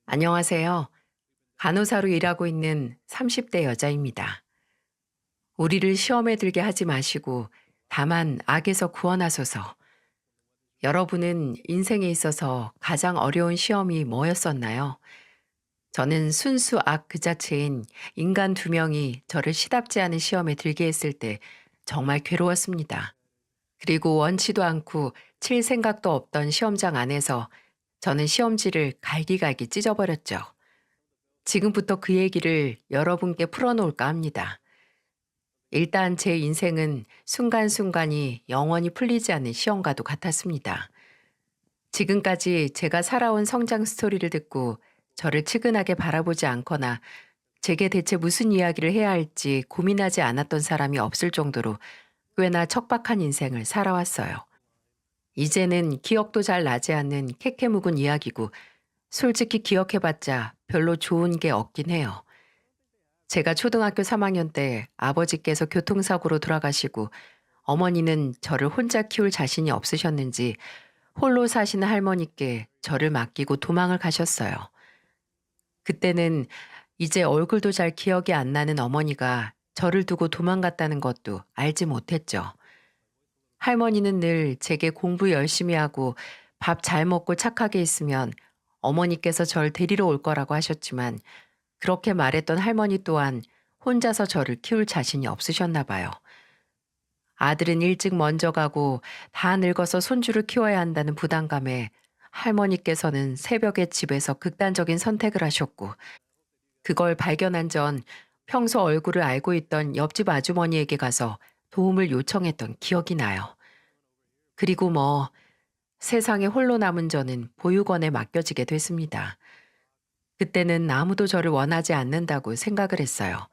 안녕하세요. 간호사로 일하고 있는 30대 여자입니다. 우리를 시험에 들게 하지 마시고 다만 악에서 구원하소서. 여러분은 인생에 있어서 가장 어려운 시험이 뭐였었나요? 저는 순수 악 그 자체인 인간 두 명이 저를 시답지 않은 시험에 들게 했을 때 정말 괴로웠습니다. 그리고 원치도 않고 칠 생각도 없던 시험장 안에서 저는 시험지를 갈기갈기 찢어버렸죠. 지금부터 그 얘기를 여러분께 풀어놓을까 합니다. 일단 제 인생은 순간순간이 영원히 풀리지 않는 시험과도 같았습니다. 지금까지 제가 살아온 성장 스토리를 듣고 저를 측은하게 바라보지 않거나 제게 대체 무슨 이야기를 해야 할지 고민하지 않았던 사람이 없을 정도로 꽤나 척박한 인생을 살아왔어요. 이제는 기억도 잘 나지 않는 캐캐묵은 이야기고 솔직히 기억해봤자 별로 좋은 게 없긴 해요. 제가 초등학교 3학년 때 아버지께서 교통사고로 돌아가시고 어머니는 저를 혼자 키울 자신이 없으셨는지 홀로 사시는 할머니께 저를 맡기고 도망을 가셨어요. 그때는 이제 얼굴도 잘 기억이 안 나는 어머니가 저를 두고 도망갔다는 것도 알지 못했죠. 할머니는 늘 제게 공부 열심히 하고 밥 잘 먹고 착하게 있으면 어머니께서 절 데리러 올 거라고 하셨지만 그렇게 말했던 할머니 또한 혼자서 저를 키울 자신이 없으셨나 봐요. 아들은 일찍 먼저 가고 다 늙어서 손주를 키워야 한다는 부담감에 할머니께서는 새벽에 집에서 극단적인 선택을 하셨고 그걸 발견한 전 평소 얼굴을 알고 있던 옆집 아주머니에게 가서 도움을 요청했던 기억이 나요. 그리고 세상에 홀로 남은 저는 보육원에 맡겨지게 됐습니다. 그때는 아무도 저를 원하지 않는다고 생각을 했어요.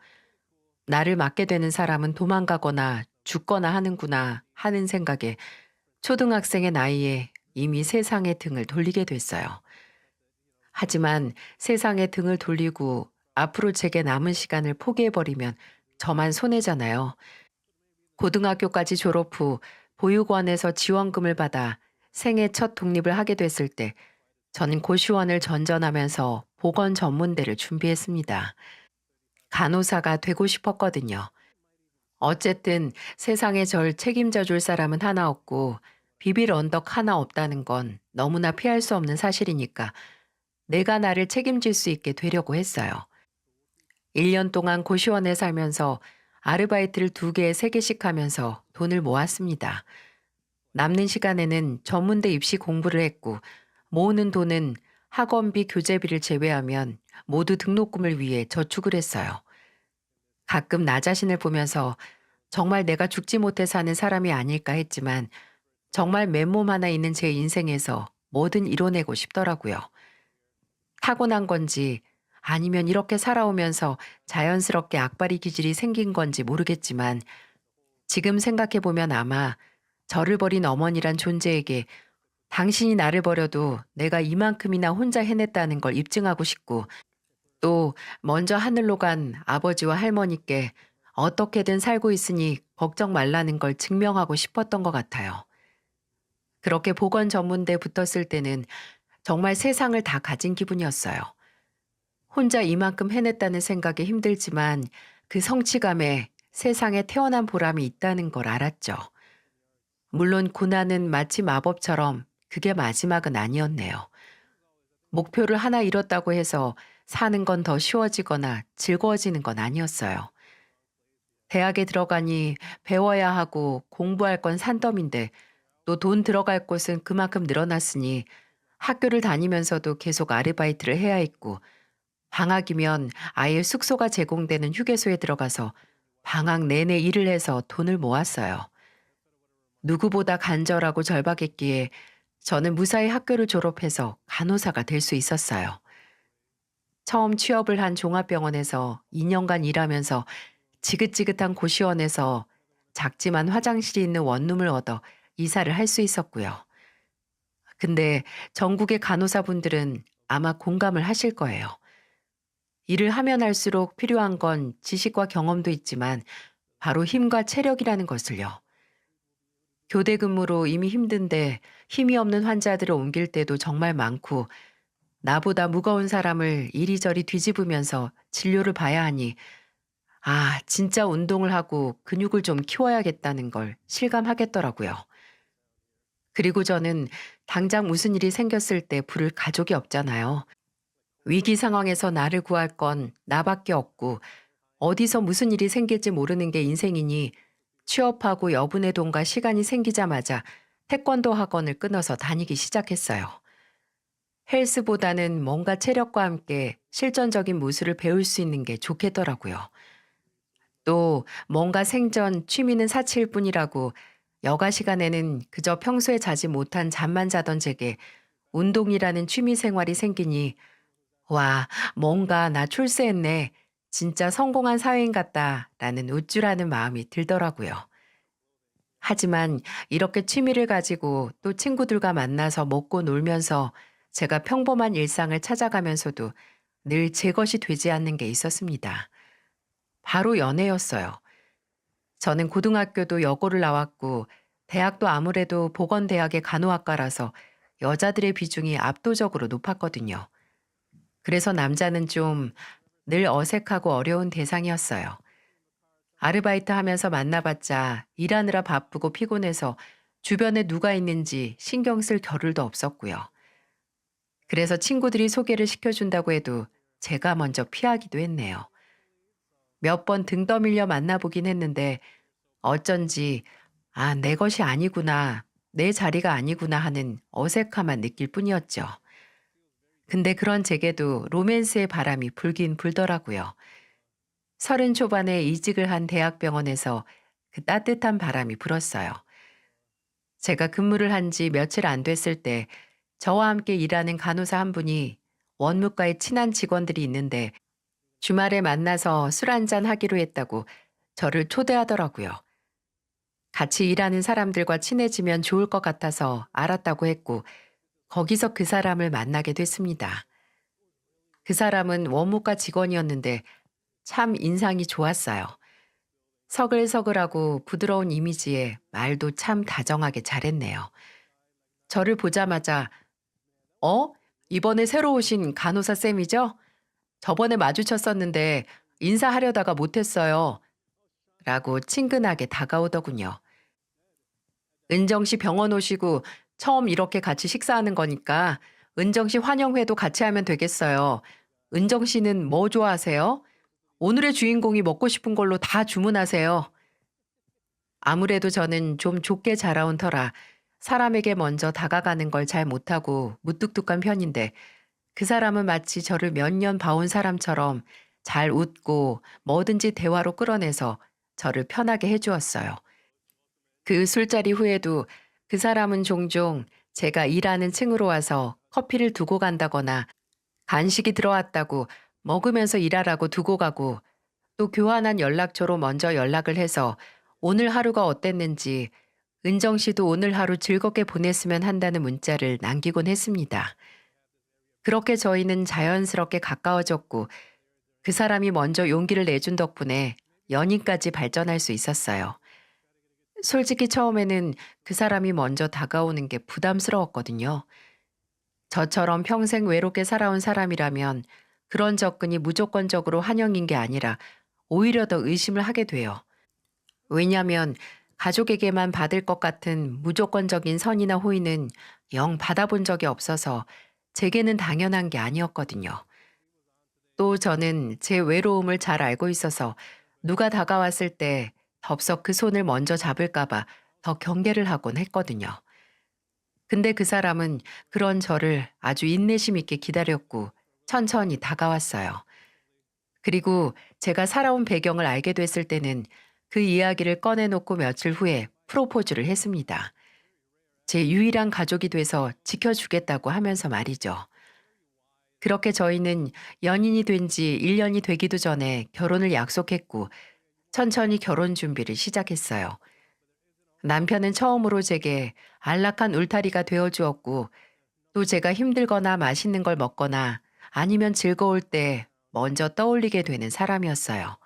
나를 맡게 되는 사람은 도망가거나 죽거나 하는구나 하는 생각에 초등학생의 나이에 이미 세상의 등을 돌리게 됐어요. 하지만 세상의 등을 돌리고 앞으로 제게 남은 시간을 포기해버리면 저만 손해잖아요. 고등학교까지 졸업 후 보육원에서 지원금을 받아 생애 첫 독립을 하게 됐을 때 저는 고시원을 전전하면서 보건 전문대를 준비했습니다. 간호사가 되고 싶었거든요. 어쨌든 세상에 절 책임져 줄 사람은 하나 없고 비빌 언덕 하나 없다는 건 너무나 피할 수 없는 사실이니까 내가 나를 책임질 수 있게 되려고 했어요. 1년 동안 고시원에 살면서 아르바이트를 2개, 3개씩 하면서 돈을 모았습니다. 남는 시간에는 전문대 입시 공부를 했고 모으는 돈은 학원비, 교재비를 제외하면 모두 등록금을 위해 저축을 했어요. 가끔 나 자신을 보면서 정말 내가 죽지 못해 사는 사람이 아닐까 했지만 정말 맨몸 하나 있는 제 인생에서 뭐든 이뤄내고 싶더라고요. 타고난 건지 아니면 이렇게 살아오면서 자연스럽게 악바리 기질이 생긴 건지 모르겠지만 지금 생각해보면 아마 저를 버린 어머니란 존재에게 당신이 나를 버려도 내가 이만큼이나 혼자 해냈다는 걸 입증하고 싶고 또 먼저 하늘로 간 아버지와 할머니께 어떻게든 살고 있으니 걱정 말라는 걸 증명하고 싶었던 것 같아요. 그렇게 보건 전문대에 붙었을 때는 정말 세상을 다 가진 기분이었어요. 혼자 이만큼 해냈다는 생각에 힘들지만 그 성취감에 세상에 태어난 보람이 있다는 걸 알았죠. 물론 고난은 마치 마법처럼 그게 마지막은 아니었네요. 목표를 하나 이뤘다고 해서 사는 건 더 쉬워지거나 즐거워지는 건 아니었어요. 대학에 들어가니 배워야 하고 공부할 건 산더미인데 또 돈 들어갈 곳은 그만큼 늘어났으니 학교를 다니면서도 계속 아르바이트를 해야 했고 방학이면 아예 숙소가 제공되는 휴게소에 들어가서 방학 내내 일을 해서 돈을 모았어요. 누구보다 간절하고 절박했기에 저는 무사히 학교를 졸업해서 간호사가 될 수 있었어요. 처음 취업을 한 종합병원에서 2년간 일하면서 지긋지긋한 고시원에서 작지만 화장실이 있는 원룸을 얻어 이사를 할 수 있었고요. 근데 전국의 간호사분들은 아마 공감을 하실 거예요. 일을 하면 할수록 필요한 건 지식과 경험도 있지만 바로 힘과 체력이라는 것을요. 교대 근무로 이미 힘든데 힘이 없는 환자들을 옮길 때도 정말 많고 나보다 무거운 사람을 이리저리 뒤집으면서 진료를 봐야 하니 진짜 운동을 하고 근육을 좀 키워야겠다는 걸 실감하겠더라고요. 그리고 저는 당장 무슨 일이 생겼을 때 부를 가족이 없잖아요. 위기 상황에서 나를 구할 건 나밖에 없고 어디서 무슨 일이 생길지 모르는 게 인생이니 취업하고 여분의 돈과 시간이 생기자마자 태권도 학원을 끊어서 다니기 시작했어요. 헬스보다는 뭔가 체력과 함께 실전적인 무술을 배울 수 있는 게 좋겠더라고요. 또 뭔가 생전 취미는 사치일 뿐이라고 여가 시간에는 그저 평소에 자지 못한 잠만 자던 제게 운동이라는 취미 생활이 생기니 와, 뭔가 나 출세했네. 진짜 성공한 사회인 같다라는 우쭐하는 마음이 들더라고요. 하지만 이렇게 취미를 가지고 또 친구들과 만나서 먹고 놀면서 제가 평범한 일상을 찾아가면서도 늘 제 것이 되지 않는 게 있었습니다. 바로 연애였어요. 저는 고등학교도 여고를 나왔고 대학도 아무래도 보건대학의 간호학과라서 여자들의 비중이 압도적으로 높았거든요. 그래서 남자는 좀 늘 어색하고 어려운 대상이었어요. 아르바이트 하면서 만나봤자 일하느라 바쁘고 피곤해서 주변에 누가 있는지 신경 쓸 겨를도 없었고요. 그래서 친구들이 소개를 시켜준다고 해도 제가 먼저 피하기도 했네요. 몇 번 등 떠밀려 만나보긴 했는데 어쩐지 내 것이 아니구나, 내 자리가 아니구나 하는 어색함만 느낄 뿐이었죠. 근데 그런 제게도 로맨스의 바람이 불긴 불더라고요. 30 초반에 이직을 한 대학병원에서 그 따뜻한 바람이 불었어요. 제가 근무를 한 지 며칠 안 됐을 때 저와 함께 일하는 간호사 한 분이 원무과에 친한 직원들이 있는데 주말에 만나서 술 한잔 하기로 했다고 저를 초대하더라고요. 같이 일하는 사람들과 친해지면 좋을 것 같아서 알았다고 했고 거기서 그 사람을 만나게 됐습니다. 그 사람은 원무과 직원이었는데 참 인상이 좋았어요. 서글서글하고 부드러운 이미지에 말도 참 다정하게 잘했네요. 저를 보자마자 이번에 새로 오신 간호사 쌤이죠? 저번에 마주쳤었는데 인사하려다가 못했어요. 라고 친근하게 다가오더군요. 은정 씨 병원 오시고 처음 이렇게 같이 식사하는 거니까 은정 씨 환영회도 같이 하면 되겠어요. 은정 씨는 뭐 좋아하세요? 오늘의 주인공이 먹고 싶은 걸로 다 주문하세요. 아무래도 저는 좀 좁게 자라온 터라 사람에게 먼저 다가가는 걸 잘 못하고 무뚝뚝한 편인데 그 사람은 마치 저를 몇 년 봐온 사람처럼 잘 웃고 뭐든지 대화로 끌어내서 저를 편하게 해주었어요. 그 술자리 후에도 그 사람은 종종 제가 일하는 층으로 와서 커피를 두고 간다거나 간식이 들어왔다고 먹으면서 일하라고 두고 가고 또 교환한 연락처로 먼저 연락을 해서 오늘 하루가 어땠는지 은정 씨도 오늘 하루 즐겁게 보냈으면 한다는 문자를 남기곤 했습니다. 그렇게 저희는 자연스럽게 가까워졌고 그 사람이 먼저 용기를 내준 덕분에 연인까지 발전할 수 있었어요. 솔직히 처음에는 그 사람이 먼저 다가오는 게 부담스러웠거든요. 저처럼 평생 외롭게 살아온 사람이라면 그런 접근이 무조건적으로 환영인 게 아니라 오히려 더 의심을 하게 돼요. 왜냐하면 가족에게만 받을 것 같은 무조건적인 선이나 호의는 영 받아본 적이 없어서 제게는 당연한 게 아니었거든요. 또 저는 제 외로움을 잘 알고 있어서 누가 다가왔을 때 덥석 그 손을 먼저 잡을까봐 더 경계를 하곤 했거든요. 근데 그 사람은 그런 저를 아주 인내심 있게 기다렸고 천천히 다가왔어요. 그리고 제가 살아온 배경을 알게 됐을 때는 그 이야기를 꺼내놓고 며칠 후에 프로포즈를 했습니다. 제 유일한 가족이 돼서 지켜주겠다고 하면서 말이죠. 그렇게 저희는 연인이 된 지 1년이 되기도 전에 결혼을 약속했고 천천히 결혼 준비를 시작했어요. 남편은 처음으로 제게 안락한 울타리가 되어 주었고 또 제가 힘들거나 맛있는 걸 먹거나 아니면 즐거울 때 먼저 떠올리게 되는 사람이었어요.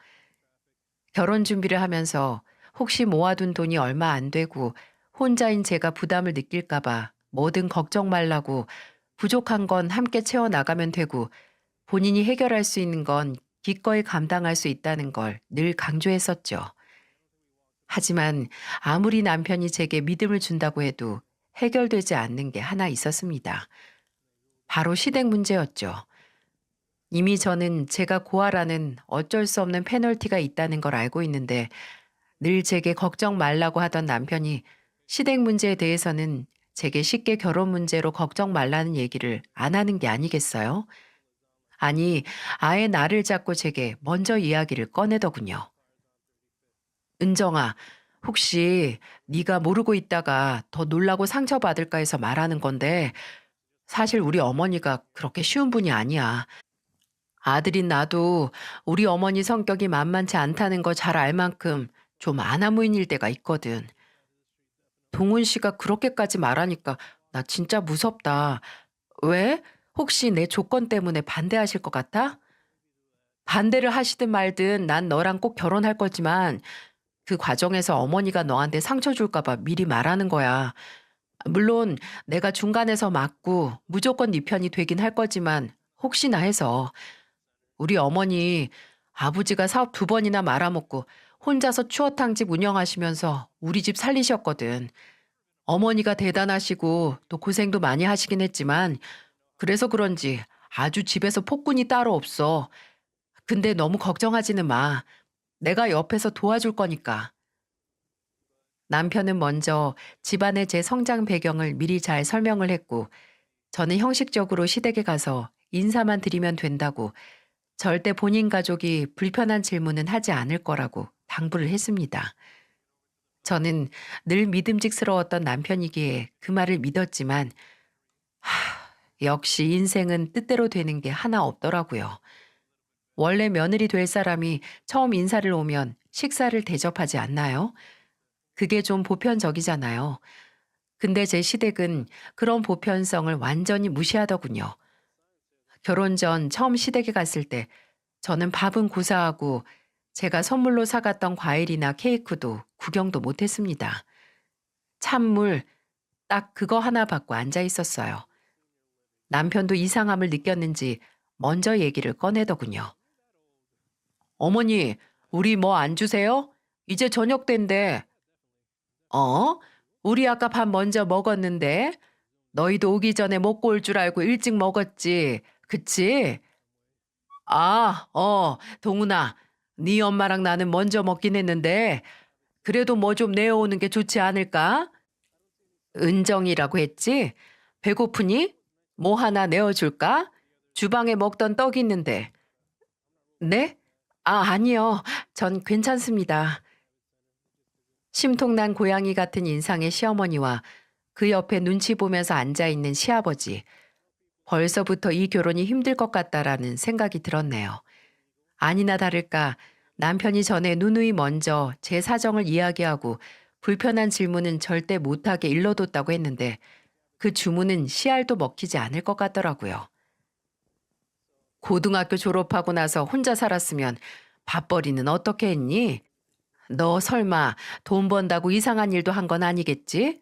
결혼 준비를 하면서 혹시 모아둔 돈이 얼마 안 되고 혼자인 제가 부담을 느낄까봐 뭐든 걱정 말라고 부족한 건 함께 채워나가면 되고 본인이 해결할 수 있는 건 기꺼이 감당할 수 있다는 걸 늘 강조했었죠. 하지만 아무리 남편이 제게 믿음을 준다고 해도 해결되지 않는 게 하나 있었습니다. 바로 시댁 문제였죠. 이미 저는 제가 고아라는 어쩔 수 없는 페널티가 있다는 걸 알고 있는데 늘 제게 걱정 말라고 하던 남편이 시댁 문제에 대해서는 제게 쉽게 결혼 문제로 걱정 말라는 얘기를 안 하는 게 아니겠어요? 아니, 아예 나를 잡고 제게 먼저 이야기를 꺼내더군요. 은정아, 혹시 네가 모르고 있다가 더 놀라고 상처받을까 해서 말하는 건데 사실 우리 어머니가 그렇게 쉬운 분이 아니야. 아들인 나도 우리 어머니 성격이 만만치 않다는 거 잘 알 만큼 좀 아나무인일 때가 있거든. 동훈 씨가 그렇게까지 말하니까 나 진짜 무섭다. 왜? 혹시 내 조건 때문에 반대하실 것 같아? 반대를 하시든 말든 난 너랑 꼭 결혼할 거지만 그 과정에서 어머니가 너한테 상처 줄까 봐 미리 말하는 거야. 물론 내가 중간에서 막고 무조건 네 편이 되긴 할 거지만 혹시나 해서 우리 어머니 아버지가 사업 두 번이나 말아먹고 혼자서 추어탕집 운영하시면서 우리 집 살리셨거든. 어머니가 대단하시고 또 고생도 많이 하시긴 했지만 그래서 그런지 아주 집에서 폭군이 따로 없어. 근데 너무 걱정하지는 마. 내가 옆에서 도와줄 거니까. 남편은 먼저 집안의 제 성장 배경을 미리 잘 설명을 했고 저는 형식적으로 시댁에 가서 인사만 드리면 된다고 절대 본인 가족이 불편한 질문은 하지 않을 거라고 당부를 했습니다. 저는 늘 믿음직스러웠던 남편이기에 그 말을 믿었지만 역시 인생은 뜻대로 되는 게 하나 없더라고요. 원래 며느리 될 사람이 처음 인사를 오면 식사를 대접하지 않나요? 그게 좀 보편적이잖아요. 근데 제 시댁은 그런 보편성을 완전히 무시하더군요. 결혼 전 처음 시댁에 갔을 때 저는 밥은 고사하고 제가 선물로 사갔던 과일이나 케이크도 구경도 못했습니다. 찬물 딱 그거 하나 받고 앉아 있었어요. 남편도 이상함을 느꼈는지 먼저 얘기를 꺼내더군요. 어머니, 우리 뭐 안 주세요? 이제 저녁 된대. 어? 우리 아까 밥 먼저 먹었는데 너희도 오기 전에 먹고 올 줄 알고 일찍 먹었지. 그치? 동훈아. 네 엄마랑 나는 먼저 먹긴 했는데 그래도 뭐 좀 내어오는 게 좋지 않을까? 은정이라고 했지? 배고프니? 뭐 하나 내어줄까? 주방에 먹던 떡 있는데. 네? 아니요. 전 괜찮습니다. 심통난 고양이 같은 인상의 시어머니와 그 옆에 눈치 보면서 앉아있는 시아버지. 벌써부터 이 결혼이 힘들 것 같다라는 생각이 들었네요. 아니나 다를까 남편이 전에 누누이 먼저 제 사정을 이야기하고 불편한 질문은 절대 못하게 일러뒀다고 했는데 그 주문은 씨알도 먹히지 않을 것 같더라고요. 고등학교 졸업하고 나서 혼자 살았으면 밥벌이는 어떻게 했니? 너 설마 돈 번다고 이상한 일도 한 건 아니겠지?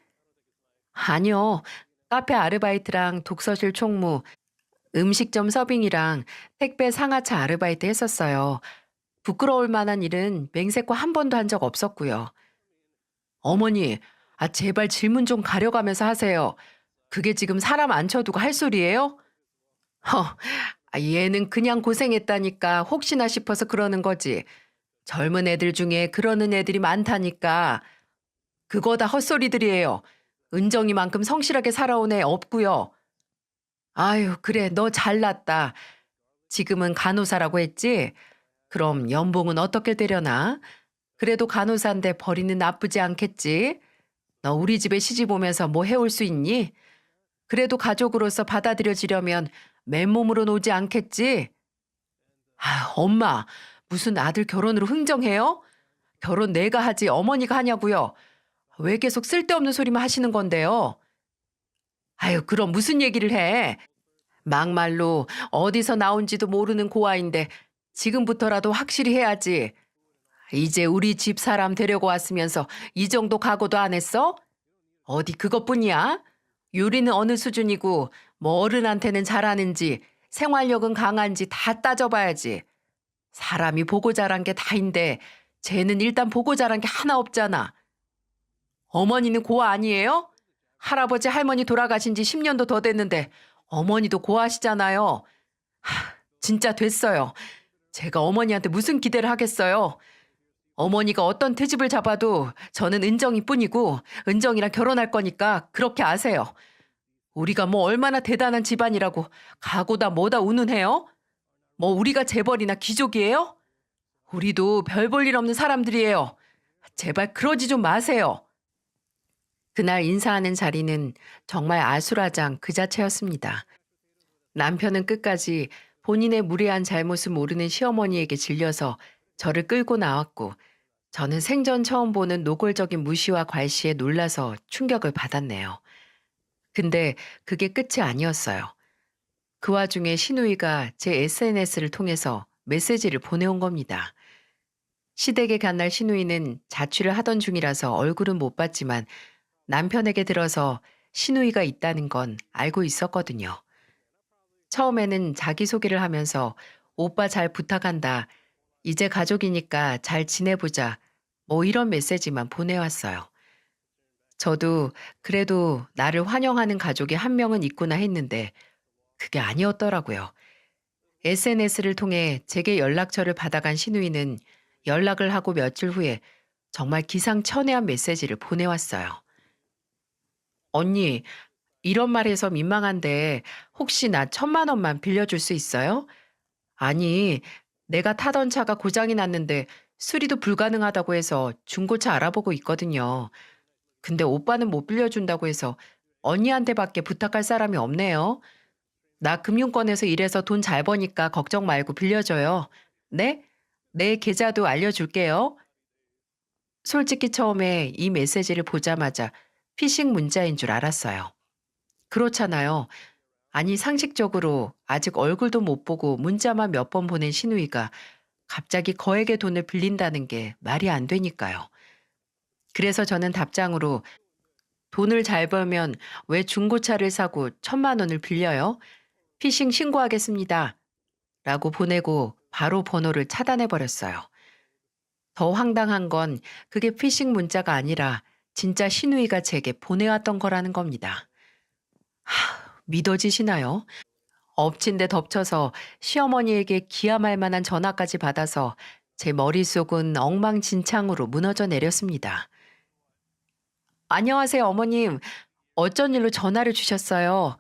아니요. 카페 아르바이트랑 독서실 총무, 음식점 서빙이랑 택배 상하차 아르바이트 했었어요. 부끄러울 만한 일은 맹세코 한 번도 한 적 없었고요. 어머니, 제발 질문 좀 가려가면서 하세요. 그게 지금 사람 앉혀두고 할 소리예요? 허, 얘는 그냥 고생했다니까 혹시나 싶어서 그러는 거지. 젊은 애들 중에 그러는 애들이 많다니까. 그거 다 헛소리들이에요. 은정이만큼 성실하게 살아온 애 없고요. 아유, 그래, 너 잘났다. 지금은 간호사라고 했지? 그럼 연봉은 어떻게 되려나? 그래도 간호사인데 벌이는 나쁘지 않겠지? 너 우리 집에 시집 오면서 뭐 해올 수 있니? 그래도 가족으로서 받아들여지려면 맨몸으로 오지 않겠지? 엄마, 무슨 아들 결혼으로 흥정해요? 결혼 내가 하지 어머니가 하냐고요? 왜 계속 쓸데없는 소리만 하시는 건데요? 아유, 그럼 무슨 얘기를 해? 막말로 어디서 나온지도 모르는 고아인데 지금부터라도 확실히 해야지. 이제 우리 집 사람 데려고 왔으면서 이 정도 각오도 안 했어? 어디 그것뿐이야? 요리는 어느 수준이고 뭐 어른한테는 잘하는지 생활력은 강한지 다 따져봐야지. 사람이 보고 자란 게 다인데 쟤는 일단 보고 자란 게 하나 없잖아. 어머니는 고아 아니에요? 할아버지 할머니 돌아가신 지 10년도 더 됐는데 어머니도 고아시잖아요. 진짜 됐어요. 제가 어머니한테 무슨 기대를 하겠어요. 어머니가 어떤 트집을 잡아도 저는 은정이 뿐이고 은정이랑 결혼할 거니까 그렇게 아세요. 우리가 뭐 얼마나 대단한 집안이라고 가고다 뭐다 운운해요? 뭐 우리가 재벌이나 귀족이에요? 우리도 별 볼 일 없는 사람들이에요. 제발 그러지 좀 마세요. 그날 인사하는 자리는 정말 아수라장 그 자체였습니다. 남편은 끝까지 본인의 무례한 잘못을 모르는 시어머니에게 질려서 저를 끌고 나왔고 저는 생전 처음 보는 노골적인 무시와 괄시에 놀라서 충격을 받았네요. 근데 그게 끝이 아니었어요. 그 와중에 신우이가 제 SNS를 통해서 메시지를 보내온 겁니다. 시댁에 간 날 신우이는 자취를 하던 중이라서 얼굴은 못 봤지만 남편에게 들어서 신우이가 있다는 건 알고 있었거든요. 처음에는 자기소개를 하면서 오빠 잘 부탁한다. 이제 가족이니까 잘 지내보자. 뭐 이런 메시지만 보내왔어요. 저도 그래도 나를 환영하는 가족이 한 명은 있구나 했는데 그게 아니었더라고요. SNS를 통해 제게 연락처를 받아간 신우이는 연락을 하고 며칠 후에 정말 기상천외한 메시지를 보내왔어요. 언니, 이런 말해서 민망한데 혹시 나 1,000만 원만 빌려줄 수 있어요? 아니, 내가 타던 차가 고장이 났는데 수리도 불가능하다고 해서 중고차 알아보고 있거든요. 근데 오빠는 못 빌려준다고 해서 언니한테밖에 부탁할 사람이 없네요. 나 금융권에서 일해서 돈 잘 버니까 걱정 말고 빌려줘요. 네? 내 계좌도 알려줄게요. 솔직히 처음에 이 메시지를 보자마자 피싱 문자인 줄 알았어요. 그렇잖아요. 아니 상식적으로 아직 얼굴도 못 보고 문자만 몇 번 보낸 신우이가 갑자기 거액의 돈을 빌린다는 게 말이 안 되니까요. 그래서 저는 답장으로 돈을 잘 벌면 왜 중고차를 사고 1,000만 원을 빌려요? 피싱 신고하겠습니다. 라고 보내고 바로 번호를 차단해 버렸어요. 더 황당한 건 그게 피싱 문자가 아니라 진짜 신우이가 제게 보내왔던 거라는 겁니다. 믿어지시나요? 엎친 데 덮쳐서 시어머니에게 기함할 만한 전화까지 받아서 제 머릿속은 엉망진창으로 무너져 내렸습니다. 안녕하세요, 어머님. 어쩐 일로 전화를 주셨어요?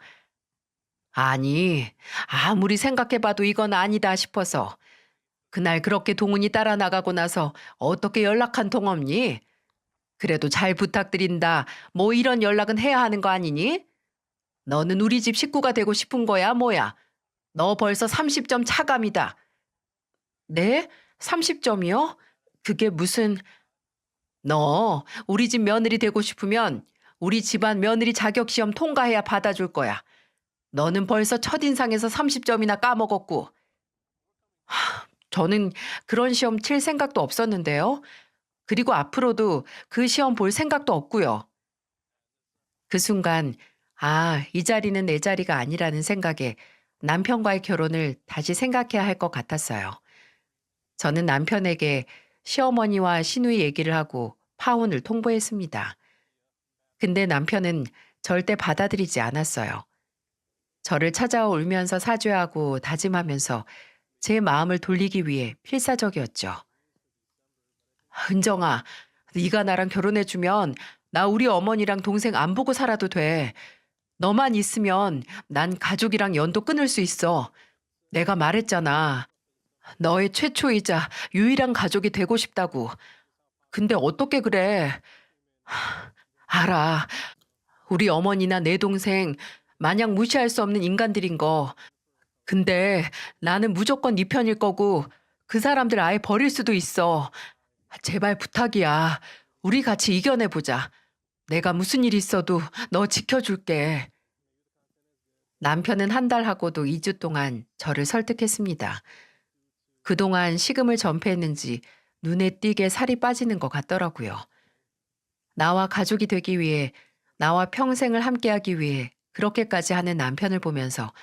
아니, 아무리 생각해봐도 이건 아니다 싶어서. 그날 그렇게 동훈이 따라 나가고 나서 어떻게 연락 한 통 없니? 그래도 잘 부탁드린다. 뭐 이런 연락은 해야 하는 거 아니니? 너는 우리 집 식구가 되고 싶은 거야, 뭐야? 너 벌써 30점 차감이다. 네? 30점이요? 그게 무슨... 너 우리 집 며느리 되고 싶으면 우리 집안 며느리 자격시험 통과해야 받아줄 거야. 너는 벌써 첫인상에서 30점이나 까먹었고. 저는 그런 시험 칠 생각도 없었는데요. 그리고 앞으로도 그 시험 볼 생각도 없고요. 그 순간 이 자리는 내 자리가 아니라는 생각에 남편과의 결혼을 다시 생각해야 할 것 같았어요. 저는 남편에게 시어머니와 시누이 얘기를 하고 파혼을 통보했습니다. 근데 남편은 절대 받아들이지 않았어요. 저를 찾아와 울면서 사죄하고 다짐하면서 제 마음을 돌리기 위해 필사적이었죠. 은정아, 네가 나랑 결혼해주면 나 우리 어머니랑 동생 안 보고 살아도 돼. 너만 있으면 난 가족이랑 연도 끊을 수 있어. 내가 말했잖아. 너의 최초이자 유일한 가족이 되고 싶다고. 근데 어떻게 그래? 알아. 우리 어머니나 내 동생 마냥 무시할 수 없는 인간들인 거. 근데 나는 무조건 네 편일 거고 그 사람들 아예 버릴 수도 있어. 제발 부탁이야. 우리 같이 이겨내보자. 내가 무슨 일 있어도 너 지켜줄게. 남편은 한 달 하고도 2주 동안 저를 설득했습니다. 그동안 식음을 전폐했는지 눈에 띄게 살이 빠지는 것 같더라고요. 나와 가족이 되기 위해, 나와 평생을 함께하기 위해 그렇게까지 하는 남편을 보면서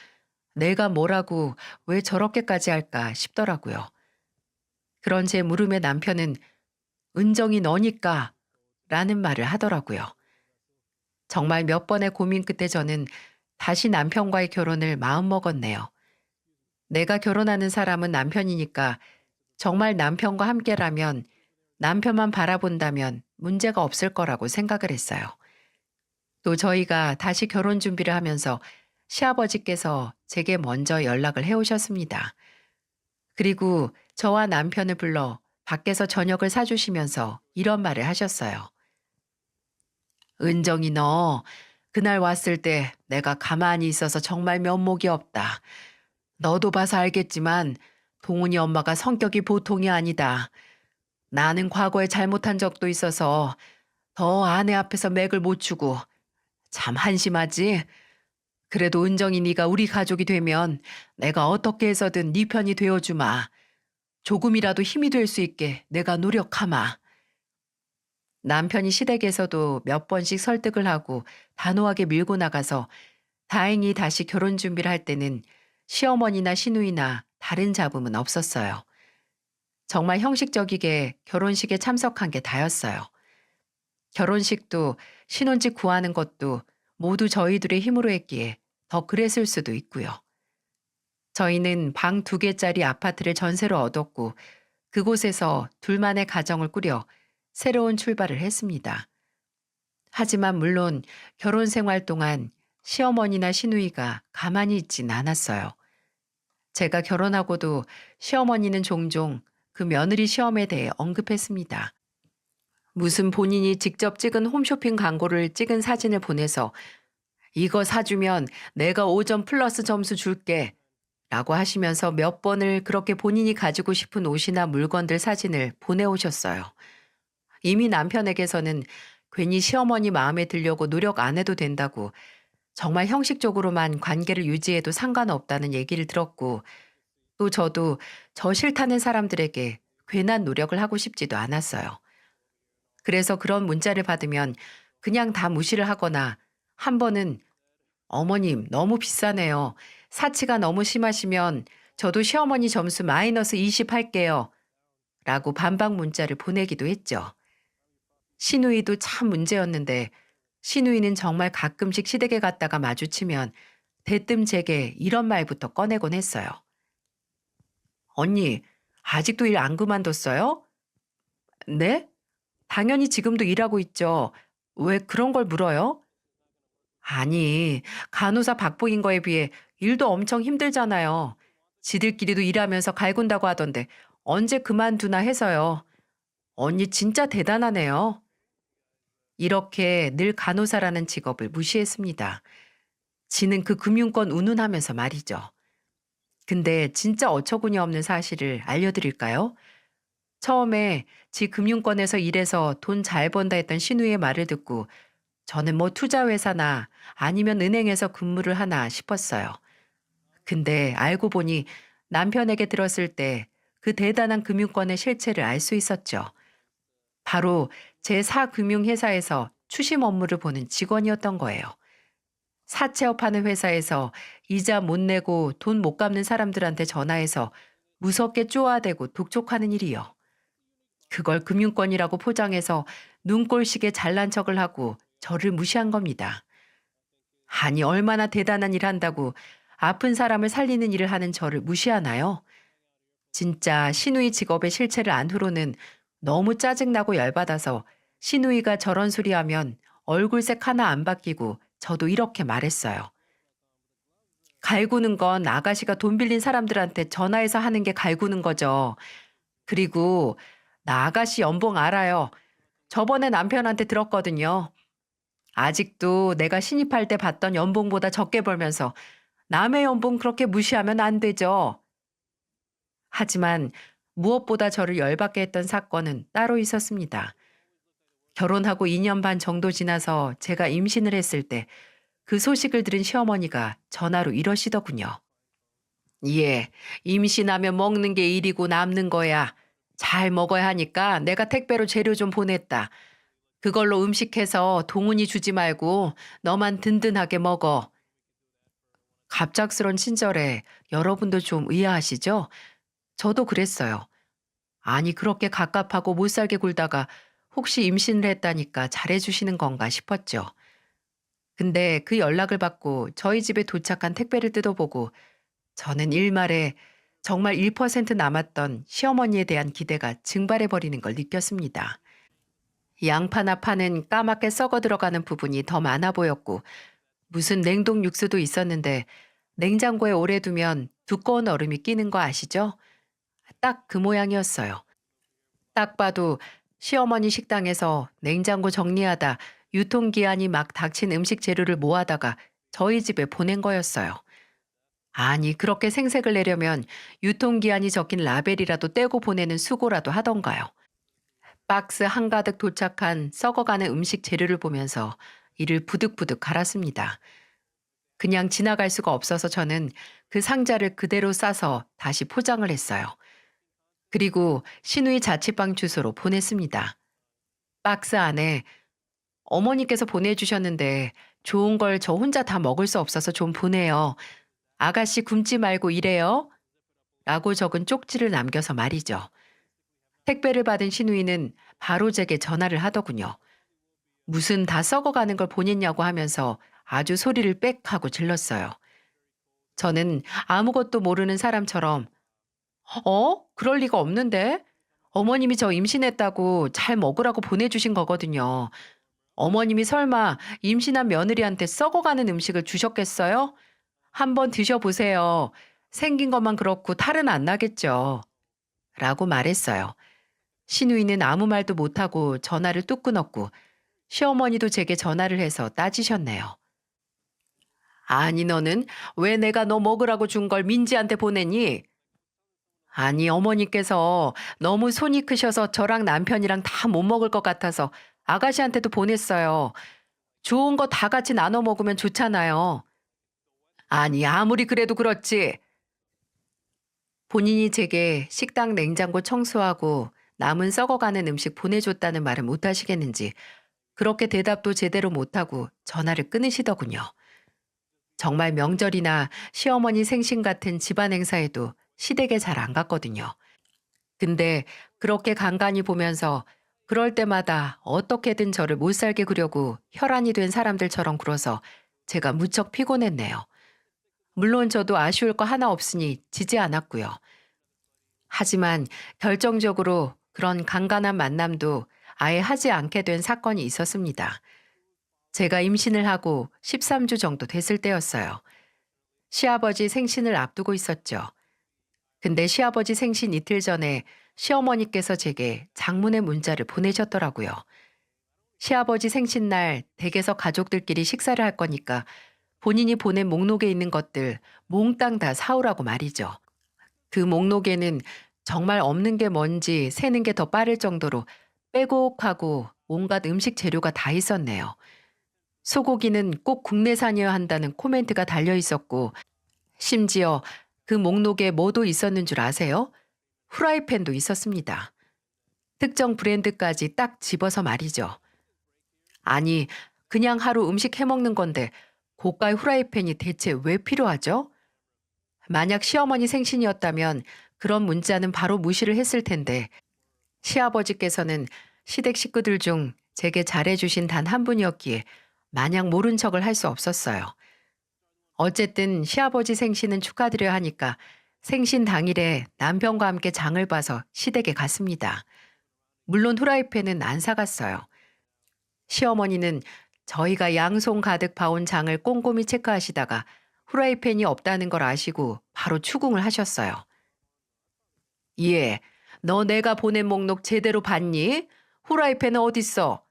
내가 뭐라고 왜 저렇게까지 할까 싶더라고요. 그런 제 물음에 남편은 은정이 너니까 라는 말을 하더라고요. 정말 몇 번의 고민 끝에 저는 다시 남편과의 결혼을 마음먹었네요. 내가 결혼하는 사람은 남편이니까 정말 남편과 함께라면 남편만 바라본다면 문제가 없을 거라고 생각을 했어요. 또 저희가 다시 결혼 준비를 하면서 시아버지께서 제게 먼저 연락을 해오셨습니다. 그리고 저와 남편을 불러 밖에서 저녁을 사주시면서 이런 말을 하셨어요. 은정이 너 그날 왔을 때 내가 가만히 있어서 정말 면목이 없다. 너도 봐서 알겠지만 동훈이 엄마가 성격이 보통이 아니다. 나는 과거에 잘못한 적도 있어서 더 아내 앞에서 맥을 못 추고 참 한심하지? 그래도 은정이 네가 우리 가족이 되면 내가 어떻게 해서든 네 편이 되어주마. 조금이라도 힘이 될 수 있게 내가 노력하마. 남편이 시댁에서도 몇 번씩 설득을 하고 단호하게 밀고 나가서 다행히 다시 결혼 준비를 할 때는 시어머니나 시누이나 다른 잡음은 없었어요. 정말 형식적이게 결혼식에 참석한 게 다였어요. 결혼식도 신혼집 구하는 것도 모두 저희들의 힘으로 했기에 더 그랬을 수도 있고요. 저희는 방 2개짜리 아파트를 전세로 얻었고 그곳에서 둘만의 가정을 꾸려 새로운 출발을 했습니다. 하지만 물론 결혼 생활 동안 시어머니나 시누이가 가만히 있진 않았어요. 제가 결혼하고도 시어머니는 종종 그 며느리 시험에 대해 언급했습니다. 무슨 본인이 직접 찍은 홈쇼핑 광고를 찍은 사진을 보내서 이거 사주면 내가 5점 플러스 점수 줄게 라고 하시면서 몇 번을 그렇게 본인이 가지고 싶은 옷이나 물건들 사진을 보내오셨어요. 이미 남편에게서는 괜히 시어머니 마음에 들려고 노력 안 해도 된다고 정말 형식적으로만 관계를 유지해도 상관없다는 얘기를 들었고 또 저도 저 싫다는 사람들에게 괜한 노력을 하고 싶지도 않았어요. 그래서 그런 문자를 받으면 그냥 다 무시를 하거나 한 번은 어머님 너무 비싸네요. 사치가 너무 심하시면 저도 시어머니 점수 마이너스 20 할게요. 라고 반박 문자를 보내기도 했죠. 시누이도 참 문제였는데 시누이는 정말 가끔씩 시댁에 갔다가 마주치면 대뜸 제게 이런 말부터 꺼내곤 했어요. 언니, 아직도 일 안 그만뒀어요? 네? 당연히 지금도 일하고 있죠. 왜 그런 걸 물어요? 아니, 간호사 박봉인 거에 비해 일도 엄청 힘들잖아요. 지들끼리도 일하면서 갈군다고 하던데 언제 그만두나 해서요. 언니 진짜 대단하네요. 이렇게 늘 간호사라는 직업을 무시했습니다. 지는 그 금융권 운운하면서 말이죠. 근데 진짜 어처구니 없는 사실을 알려드릴까요? 처음에 지 금융권에서 일해서 돈 잘 번다 했던 신우의 말을 듣고 저는 뭐 투자회사나 아니면 은행에서 근무를 하나 싶었어요. 근데 알고 보니 남편에게 들었을 때 그 대단한 금융권의 실체를 알 수 있었죠. 바로 제4금융회사에서 추심 업무를 보는 직원이었던 거예요. 사채업하는 회사에서 이자 못 내고 돈 못 갚는 사람들한테 전화해서 무섭게 쪼아대고 독촉하는 일이요. 그걸 금융권이라고 포장해서 눈꼴시게 잘난 척을 하고 저를 무시한 겁니다. 아니 얼마나 대단한 일 한다고 아픈 사람을 살리는 일을 하는 저를 무시하나요? 진짜 시누이 직업의 실체를 안 후로는 너무 짜증나고 열받아서 시누이가 저런 소리 하면 얼굴색 하나 안 바뀌고 저도 이렇게 말했어요. 갈구는 건 아가씨가 돈 빌린 사람들한테 전화해서 하는 게 갈구는 거죠. 그리고 나 아가씨 연봉 알아요. 저번에 남편한테 들었거든요. 아직도 내가 신입할 때 받던 연봉보다 적게 벌면서 남의 연봉 그렇게 무시하면 안 되죠. 하지만 무엇보다 저를 열받게 했던 사건은 따로 있었습니다. 결혼하고 2년 반 정도 지나서 제가 임신을 했을 때 그 소식을 들은 시어머니가 전화로 이러시더군요. 예, 임신하면 먹는 게 일이고 남는 거야. 잘 먹어야 하니까 내가 택배로 재료 좀 보냈다. 그걸로 음식해서 동훈이 주지 말고 너만 든든하게 먹어. 갑작스런 친절에 여러분도 좀 의아하시죠? 저도 그랬어요. 아니, 그렇게 갑갑하고 못 살게 굴다가 혹시 임신을 했다니까 잘해주시는 건가 싶었죠. 근데 그 연락을 받고 저희 집에 도착한 택배를 뜯어보고 저는 일말에 정말 1% 남았던 시어머니에 대한 기대가 증발해버리는 걸 느꼈습니다. 양파나 파는 까맣게 썩어 들어가는 부분이 더 많아 보였고 무슨 냉동 육수도 있었는데 냉장고에 오래 두면 두꺼운 얼음이 끼는 거 아시죠? 딱 그 모양이었어요. 딱 봐도 시어머니 식당에서 냉장고 정리하다 유통기한이 막 닥친 음식 재료를 모아다가 저희 집에 보낸 거였어요. 아니, 그렇게 생색을 내려면 유통기한이 적힌 라벨이라도 떼고 보내는 수고라도 하던가요. 박스 한가득 도착한 썩어가는 음식 재료를 보면서 이를 부득부득 갈았습니다. 그냥 지나갈 수가 없어서 저는 그 상자를 그대로 싸서 다시 포장을 했어요. 그리고 시누이 자취방 주소로 보냈습니다. 박스 안에 어머니께서 보내주셨는데 좋은 걸 저 혼자 다 먹을 수 없어서 좀 보내요. 아가씨 굶지 말고 일해요. 라고 적은 쪽지를 남겨서 말이죠. 택배를 받은 시누이는 바로 제게 전화를 하더군요. 무슨 다 썩어가는 걸 보냈냐고 하면서 아주 소리를 빽 하고 질렀어요. 저는 아무것도 모르는 사람처럼 그럴 리가 없는데? 어머님이 저 임신했다고 잘 먹으라고 보내주신 거거든요. 어머님이 설마 임신한 며느리한테 썩어가는 음식을 주셨겠어요? 한번 드셔보세요. 생긴 것만 그렇고 탈은 안 나겠죠. 라고 말했어요. 시누이는 아무 말도 못하고 전화를 뚝 끊었고 시어머니도 제게 전화를 해서 따지셨네요. 아니, 너는 왜 내가 너 먹으라고 준 걸 민지한테 보내니? 아니, 어머니께서 너무 손이 크셔서 저랑 남편이랑 다 못 먹을 것 같아서 아가씨한테도 보냈어요. 좋은 거 다 같이 나눠 먹으면 좋잖아요. 아니, 아무리 그래도 그렇지. 본인이 제게 식당 냉장고 청소하고 남은 썩어가는 음식 보내줬다는 말을 못 하시겠는지 그렇게 대답도 제대로 못하고 전화를 끊으시더군요. 정말 명절이나 시어머니 생신 같은 집안 행사에도 시댁에 잘 안 갔거든요. 근데 그렇게 간간히 보면서 그럴 때마다 어떻게든 저를 못 살게 구려고 혈안이 된 사람들처럼 굴어서 제가 무척 피곤했네요. 물론 저도 아쉬울 거 하나 없으니 지지 않았고요. 하지만 결정적으로 그런 간간한 만남도 아예 하지 않게 된 사건이 있었습니다. 제가 임신을 하고 13주 정도 됐을 때였어요. 시아버지 생신을 앞두고 있었죠. 근데 시아버지 생신 이틀 전에 시어머니께서 제게 장문의 문자를 보내셨더라고요. 시아버지 생신날 댁에서 가족들끼리 식사를 할 거니까 본인이 보낸 목록에 있는 것들 몽땅 다 사오라고 말이죠. 그 목록에는 정말 없는 게 뭔지 세는 게 더 빠를 정도로 빼곡하고 온갖 음식 재료가 다 있었네요. 소고기는 꼭 국내산이어야 한다는 코멘트가 달려 있었고 심지어 그 목록에 뭐도 있었는 줄 아세요? 후라이팬도 있었습니다. 특정 브랜드까지 딱 집어서 말이죠. 아니, 그냥 하루 음식 해먹는 건데 고가의 후라이팬이 대체 왜 필요하죠? 만약 시어머니 생신이었다면 그런 문자는 바로 무시를 했을 텐데 시아버지께서는 시댁 식구들 중 제게 잘해주신 단 한 분이었기에 마냥 모른 척을 할 수 없었어요. 어쨌든 시아버지 생신은 축하드려야 하니까 생신 당일에 남편과 함께 장을 봐서 시댁에 갔습니다. 물론 후라이팬은 안 사갔어요. 시어머니는 저희가 양손 가득 봐온 장을 꼼꼼히 체크하시다가 후라이팬이 없다는 걸 아시고 바로 추궁을 하셨어요. 예, 너 내가 보낸 목록 제대로 봤니? 후라이팬은 어딨어?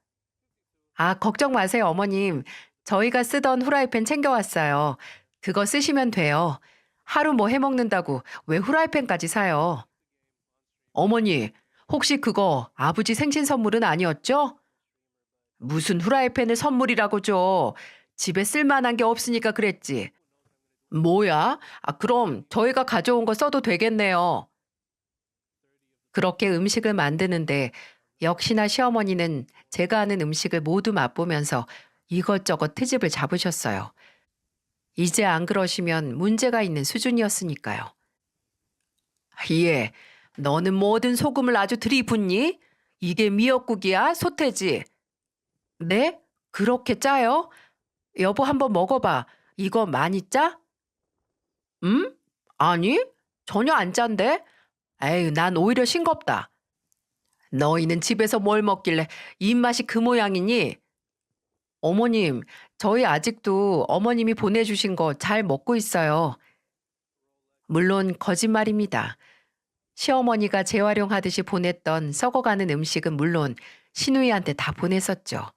아, 걱정 마세요, 어머님. 저희가 쓰던 후라이팬 챙겨왔어요. 그거 쓰시면 돼요. 하루 뭐 해먹는다고 왜 후라이팬까지 사요? 어머니, 혹시 그거 아버지 생신 선물은 아니었죠? 무슨 후라이팬을 선물이라고 줘. 집에 쓸만한 게 없으니까 그랬지. 뭐야? 아, 그럼 저희가 가져온 거 써도 되겠네요. 그렇게 음식을 만드는데 역시나 시어머니는 제가 하는 음식을 모두 맛보면서 이것저것 트집을 잡으셨어요. 이제 안 그러시면 문제가 있는 수준이었으니까요. 예, 너는 뭐든 소금을 아주 들이붓니? 이게 미역국이야? 소태지? 네? 그렇게 짜요? 여보 한번 먹어봐. 이거 많이 짜? 아니, 전혀 안 짠데? 에이, 난 오히려 싱겁다. 너희는 집에서 뭘 먹길래 입맛이 그 모양이니? 어머님, 저희 아직도 어머님이 보내주신 거 잘 먹고 있어요. 물론 거짓말입니다. 시어머니가 재활용하듯이 보냈던 썩어가는 음식은 물론 시누이한테 다 보냈었죠.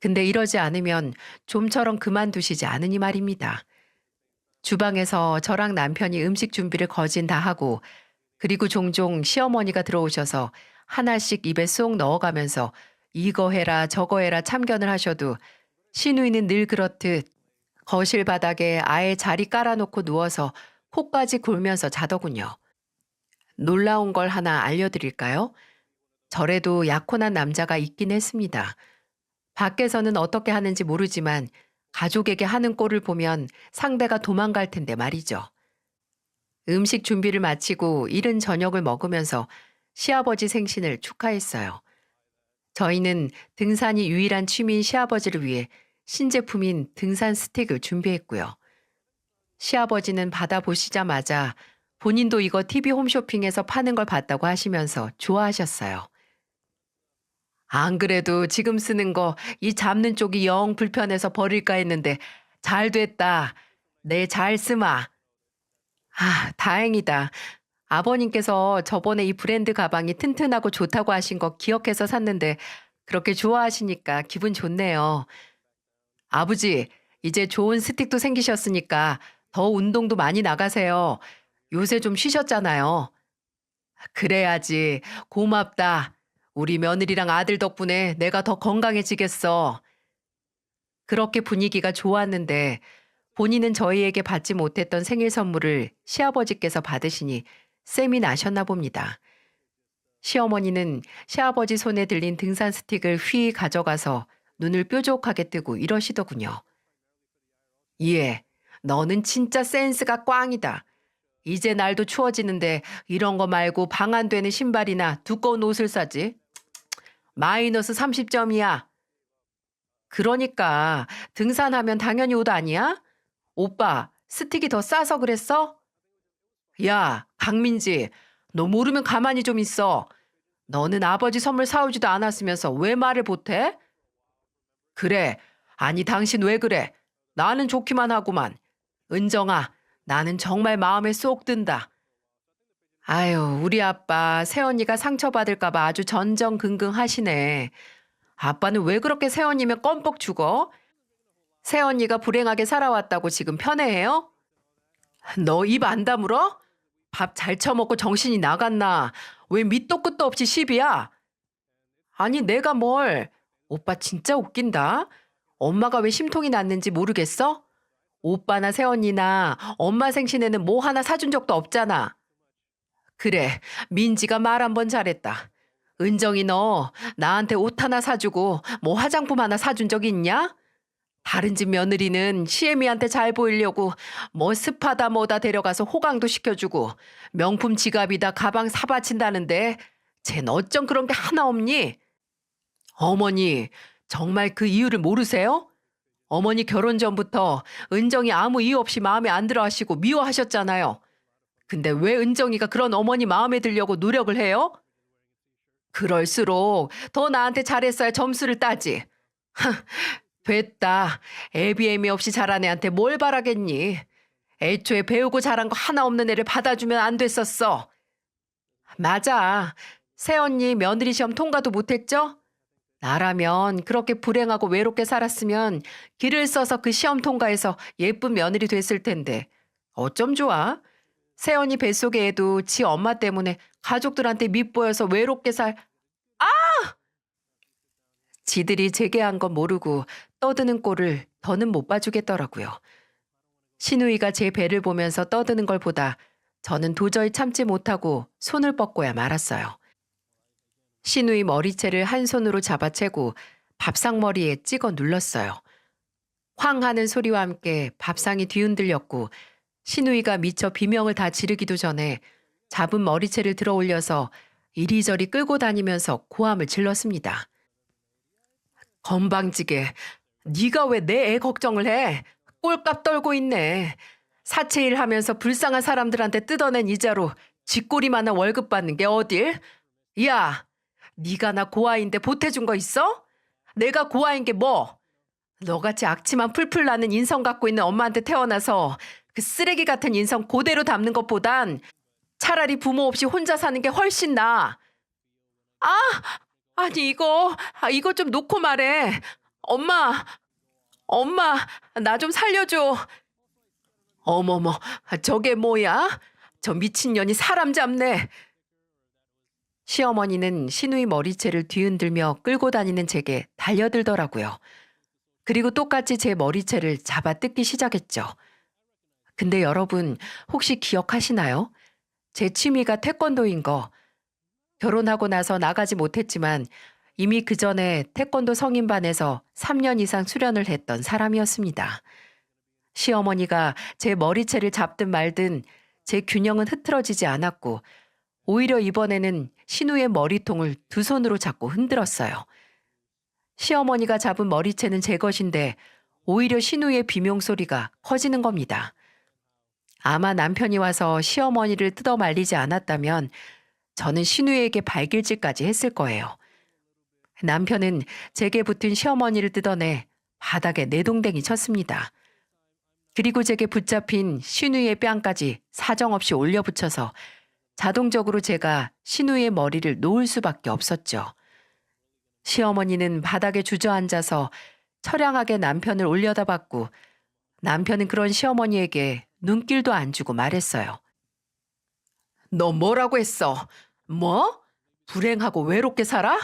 근데 이러지 않으면 좀처럼 그만두시지 않으니 말입니다. 주방에서 저랑 남편이 음식 준비를 거진 다 하고 그리고 종종 시어머니가 들어오셔서 하나씩 입에 쏙 넣어가면서 이거 해라 저거 해라 참견을 하셔도 시누이는 늘 그렇듯 거실 바닥에 아예 자리 깔아놓고 누워서 코까지 골면서 자더군요. 놀라운 걸 하나 알려드릴까요? 절에도 약혼한 남자가 있긴 했습니다. 밖에서는 어떻게 하는지 모르지만 가족에게 하는 꼴을 보면 상대가 도망갈 텐데 말이죠. 음식 준비를 마치고 이른 저녁을 먹으면서 시아버지 생신을 축하했어요. 저희는 등산이 유일한 취미인 시아버지를 위해 신제품인 등산 스틱을 준비했고요. 시아버지는 받아보시자마자 본인도 이거 TV 홈쇼핑에서 파는 걸 봤다고 하시면서 좋아하셨어요. 안 그래도 지금 쓰는 거 이 잡는 쪽이 영 불편해서 버릴까 했는데 잘 됐다. 내 잘 쓰마. 아, 다행이다. 아버님께서 저번에 이 브랜드 가방이 튼튼하고 좋다고 하신 거 기억해서 샀는데 그렇게 좋아하시니까 기분 좋네요. 아버지, 이제 좋은 스틱도 생기셨으니까 더 운동도 많이 나가세요. 요새 좀 쉬셨잖아요. 그래야지. 고맙다. 우리 며느리랑 아들 덕분에 내가 더 건강해지겠어. 그렇게 분위기가 좋았는데 본인은 저희에게 받지 못했던 생일 선물을 시아버지께서 받으시니 셈이 나셨나 봅니다. 시어머니는 시아버지 손에 들린 등산 스틱을 휘 가져가서 눈을 뾰족하게 뜨고 이러시더군요. 예, 너는 진짜 센스가 꽝이다. 이제 날도 추워지는데 이런 거 말고 방 안 되는 신발이나 두꺼운 옷을 사지. 마이너스 30점이야. 그러니까 등산하면 당연히 옷 아니야? 오빠, 스틱이 더 싸서 그랬어? 야, 강민지, 너 모르면 가만히 좀 있어. 너는 아버지 선물 사오지도 않았으면서 왜 말을 못해? 그래. 아니, 당신 왜 그래? 나는 좋기만 하구만. 은정아, 나는 정말 마음에 쏙 든다. 아유, 우리 아빠 새언니가 상처받을까봐 아주 전전긍긍하시네. 아빠는 왜 그렇게 새언니면 껌뻑 죽어? 새언니가 불행하게 살아왔다고 지금 편애해요? 너 입 안 다물어? 밥 잘 처먹고 정신이 나갔나? 왜 밑도 끝도 없이 시비야? 아니 내가 뭘. 오빠 진짜 웃긴다. 엄마가 왜 심통이 났는지 모르겠어? 오빠나 새언니나 엄마 생신에는 뭐 하나 사준 적도 없잖아. 그래, 민지가 말 한 번 잘했다. 은정이 너 나한테 옷 하나 사주고 뭐 화장품 하나 사준 적 있냐? 다른 집 며느리는 시애미한테 잘 보이려고 뭐 스파다 뭐다 데려가서 호강도 시켜주고 명품 지갑이다 가방 사바친다는데 쟨 어쩜 그런 게 하나 없니? 어머니, 정말 그 이유를 모르세요? 어머니 결혼 전부터 은정이 아무 이유 없이 마음에 안 들어 하시고 미워하셨잖아요. 근데 왜 은정이가 그런 어머니 마음에 들려고 노력을 해요? 그럴수록 더 나한테 잘했어야 점수를 따지. 됐다. 애비애미 없이 자란 애한테 뭘 바라겠니? 애초에 배우고 자란 거 하나 없는 애를 받아주면 안 됐었어. 맞아. 새언니 며느리 시험 통과도 못했죠? 나라면 그렇게 불행하고 외롭게 살았으면 길을 써서 그 시험 통과해서 예쁜 며느리 됐을 텐데 어쩜 좋아? 새언니 뱃속의 애도 지 엄마 때문에 가족들한테 밉보여서 외롭게 지들이 재개한 건 모르고 떠드는 꼴을 더는 못 봐주겠더라고요. 시누이가 제 배를 보면서 떠드는 걸 보다 저는 도저히 참지 못하고 손을 뻗고야 말았어요. 시누이 머리채를 한 손으로 잡아채고 밥상머리에 찍어 눌렀어요. 황 하는 소리와 함께 밥상이 뒤흔들렸고 신우이가 미처 비명을 다 지르기도 전에 잡은 머리채를 들어 올려서 이리저리 끌고 다니면서 고함을 질렀습니다. 건방지게 네가 왜 내 애 걱정을 해? 꼴값 떨고 있네. 사채일 하면서 불쌍한 사람들한테 뜯어낸 이자로 쥐꼬리만한 월급 받는 게 어딜? 야, 네가 나 고아인데 보태준 거 있어? 내가 고아인 게 뭐? 너같이 악취만 풀풀 나는 인성 갖고 있는 엄마한테 태어나서 그 쓰레기 같은 인성 그대로 담는 것보단 차라리 부모 없이 혼자 사는 게 훨씬 나아. 아, 아니 이거 좀 놓고 말해. 엄마, 엄마, 나 좀 살려줘. 어머머, 저게 뭐야? 저 미친년이 사람 잡네. 시어머니는 신우이 머리채를 뒤흔들며 끌고 다니는 제게 달려들더라고요. 그리고 똑같이 제 머리채를 잡아 뜯기 시작했죠. 근데 여러분, 혹시 기억하시나요? 제 취미가 태권도인 거. 결혼하고 나서 나가지 못했지만 이미 그 전에 태권도 성인반에서 3년 이상 수련을 했던 사람이었습니다. 시어머니가 제 머리채를 잡든 말든 제 균형은 흐트러지지 않았고 오히려 이번에는 신우의 머리통을 두 손으로 잡고 흔들었어요. 시어머니가 잡은 머리채는 제 것인데 오히려 신우의 비명소리가 커지는 겁니다. 아마 남편이 와서 시어머니를 뜯어 말리지 않았다면 저는 신우에게 발길질까지 했을 거예요. 남편은 제게 붙은 시어머니를 뜯어내 바닥에 내동댕이 쳤습니다. 그리고 제게 붙잡힌 신우의 뺨까지 사정없이 올려붙여서 자동적으로 제가 신우의 머리를 놓을 수밖에 없었죠. 시어머니는 바닥에 주저앉아서 처량하게 남편을 올려다봤고 남편은 그런 시어머니에게 눈길도 안 주고 말했어요. 너 뭐라고 했어? 뭐? 불행하고 외롭게 살아?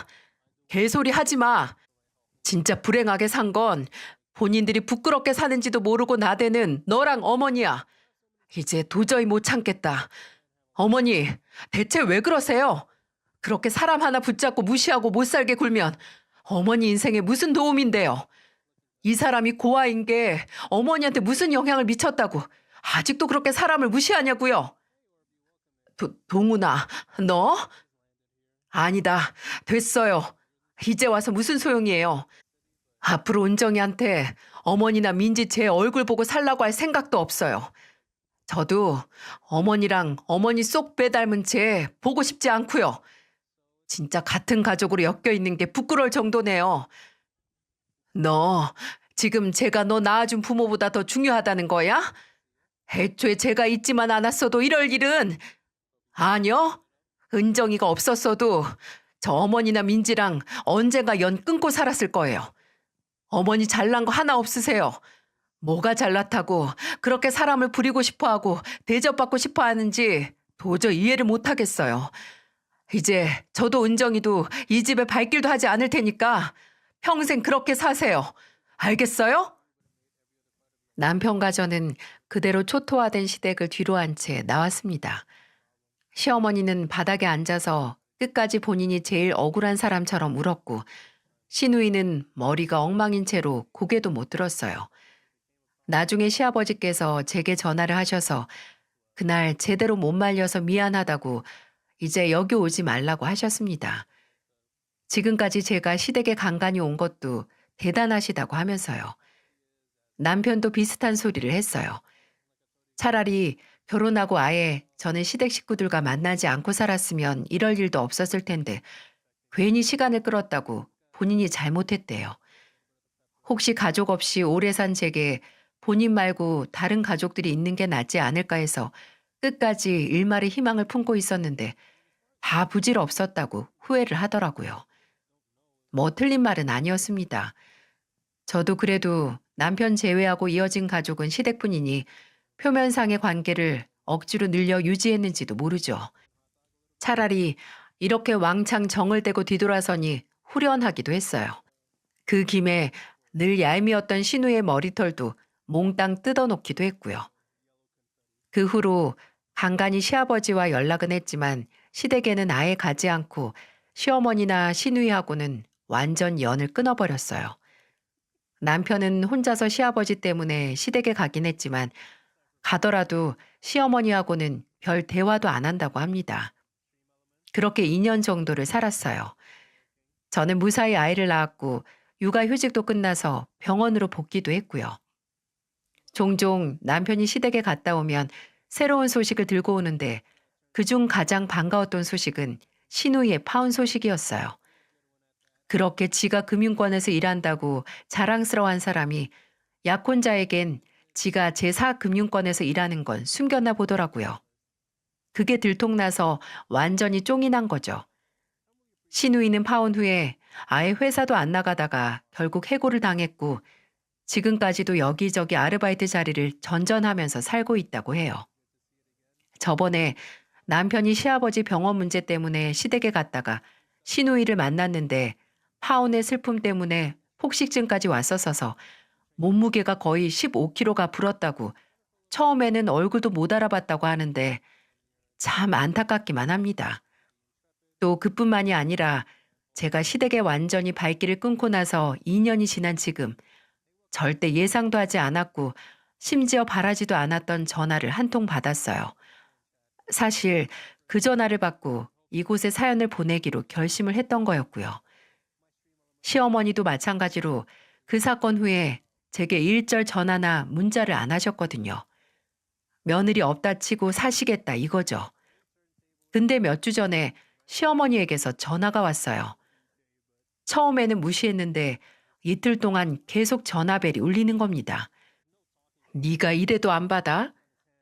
개소리 하지 마. 진짜 불행하게 산 건 본인들이 부끄럽게 사는지도 모르고 나대는 너랑 어머니야. 이제 도저히 못 참겠다. 어머니, 대체 왜 그러세요? 그렇게 사람 하나 붙잡고 무시하고 못 살게 굴면 어머니 인생에 무슨 도움인데요? 이 사람이 고아인 게 어머니한테 무슨 영향을 미쳤다고 아직도 그렇게 사람을 무시하냐고요? 동훈아, 너? 아니다. 됐어요. 이제 와서 무슨 소용이에요. 앞으로 은정이한테 어머니나 민지 제 얼굴 보고 살라고 할 생각도 없어요. 저도 어머니랑 어머니 쏙 빼닮은 쟤 보고 싶지 않고요. 진짜 같은 가족으로 엮여 있는 게 부끄러울 정도네요. 너 지금 제가 너 낳아준 부모보다 더 중요하다는 거야? 애초에 제가 있지만 않았어도 이럴 일은 아니요. 은정이가 없었어도 저 어머니나 민지랑 언젠가 연 끊고 살았을 거예요. 어머니 잘난 거 하나 없으세요. 뭐가 잘났다고 그렇게 사람을 부리고 싶어하고 대접받고 싶어하는지 도저히 이해를 못하겠어요. 이제 저도 은정이도 이 집에 발길도 하지 않을 테니까 평생 그렇게 사세요. 알겠어요? 남편과 저는 그대로 초토화된 시댁을 뒤로 한 채 나왔습니다. 시어머니는 바닥에 앉아서 끝까지 본인이 제일 억울한 사람처럼 울었고 시누이는 머리가 엉망인 채로 고개도 못 들었어요. 나중에 시아버지께서 제게 전화를 하셔서 그날 제대로 못 말려서 미안하다고 이제 여기 오지 말라고 하셨습니다. 지금까지 제가 시댁에 간간히 온 것도 대단하시다고 하면서요. 남편도 비슷한 소리를 했어요. 차라리 결혼하고 아예 저는 시댁 식구들과 만나지 않고 살았으면 이럴 일도 없었을 텐데 괜히 시간을 끌었다고 본인이 잘못했대요. 혹시 가족 없이 오래 산 제게 본인 말고 다른 가족들이 있는 게 낫지 않을까 해서 끝까지 일말의 희망을 품고 있었는데 다 부질없었다고 후회를 하더라고요. 뭐 틀린 말은 아니었습니다. 저도 그래도 남편 제외하고 이어진 가족은 시댁뿐이니 표면상의 관계를 억지로 늘려 유지했는지도 모르죠. 차라리 이렇게 왕창 정을 떼고 뒤돌아서니 후련하기도 했어요. 그 김에 늘 얄미웠던 신우의 머리털도 몽땅 뜯어놓기도 했고요. 그 후로 간간히 시아버지와 연락은 했지만 시댁에는 아예 가지 않고 시어머니나 시누이하고는 완전 연을 끊어버렸어요. 남편은 혼자서 시아버지 때문에 시댁에 가긴 했지만 가더라도 시어머니하고는 별 대화도 안 한다고 합니다. 그렇게 2년 정도를 살았어요. 저는 무사히 아이를 낳았고 육아휴직도 끝나서 병원으로 복귀도 했고요. 종종 남편이 시댁에 갔다 오면 새로운 소식을 들고 오는데 그중 가장 반가웠던 소식은 시누이의 파혼 소식이었어요. 그렇게 지가 금융권에서 일한다고 자랑스러워한 사람이 약혼자에겐 지가 제4금융권에서 일하는 건 숨겼나 보더라고요. 그게 들통나서 완전히 쫑이 난 거죠. 시누이는 파혼 후에 아예 회사도 안 나가다가 결국 해고를 당했고 지금까지도 여기저기 아르바이트 자리를 전전하면서 살고 있다고 해요. 저번에 남편이 시아버지 병원 문제 때문에 시댁에 갔다가 시누이를 만났는데 파혼의 슬픔 때문에 폭식증까지 왔었어서 몸무게가 거의 15kg가 불었다고 처음에는 얼굴도 못 알아봤다고 하는데 참 안타깝기만 합니다. 또 그뿐만이 아니라 제가 시댁에 완전히 발길을 끊고 나서 2년이 지난 지금 절대 예상도 하지 않았고 심지어 바라지도 않았던 전화를 한 통 받았어요. 사실 그 전화를 받고 이곳에 사연을 보내기로 결심을 했던 거였고요. 시어머니도 마찬가지로 그 사건 후에 제게 일절 전화나 문자를 안 하셨거든요. 며느리 없다 치고 사시겠다 이거죠. 근데 몇 주 전에 시어머니에게서 전화가 왔어요. 처음에는 무시했는데 이틀 동안 계속 전화벨이 울리는 겁니다. 네가 이래도 안 받아?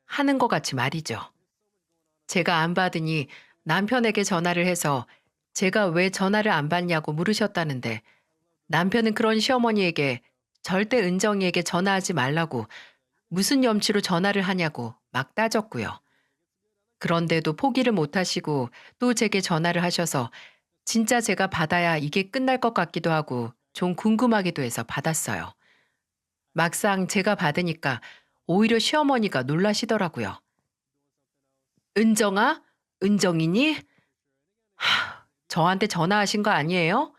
하는 것 같이 말이죠. 제가 안 받으니 남편에게 전화를 해서 제가 왜 전화를 안 받냐고 물으셨다는데 남편은 그런 시어머니에게 절대 은정이에게 전화하지 말라고 무슨 염치로 전화를 하냐고 막 따졌고요. 그런데도 포기를 못 하시고 또 제게 전화를 하셔서 진짜 제가 받아야 이게 끝날 것 같기도 하고 좀 궁금하기도 해서 받았어요. 막상 제가 받으니까 오히려 시어머니가 놀라시더라고요. 은정아? 은정이니? 저한테 전화하신 거 아니에요?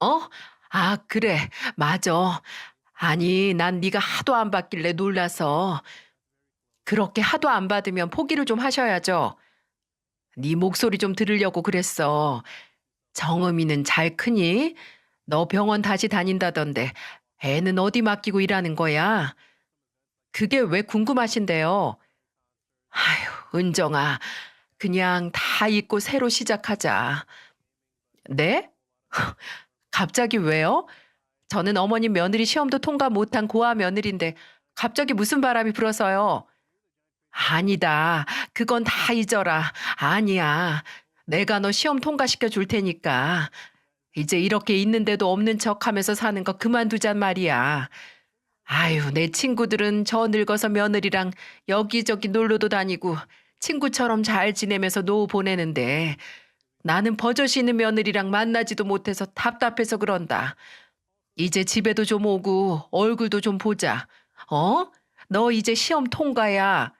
어? 아, 그래. 맞아. 아니, 난 네가 하도 안 받길래 놀라서. 그렇게 하도 안 받으면 포기를 좀 하셔야죠. 네 목소리 좀 들으려고 그랬어. 정음이는 잘 크니? 너 병원 다시 다닌다던데 애는 어디 맡기고 일하는 거야? 그게 왜 궁금하신데요? 아휴, 은정아, 그냥 다 잊고 새로 시작하자. 네? 갑자기 왜요? 저는 어머님 며느리 시험도 통과 못한 고아 며느리인데 갑자기 무슨 바람이 불어서요? 아니다. 그건 다 잊어라. 아니야. 내가 너 시험 통과시켜 줄 테니까. 이제 이렇게 있는데도 없는 척 하면서 사는 거 그만두잔 말이야. 아유, 내 친구들은 저 늙어서 며느리랑 여기저기 놀러도 다니고 친구처럼 잘 지내면서 노후 보내는데 나는 버젓이 있는 며느리랑 만나지도 못해서 답답해서 그런다. 이제 집에도 좀 오고 얼굴도 좀 보자. 어? 너 이제 시험 통과야.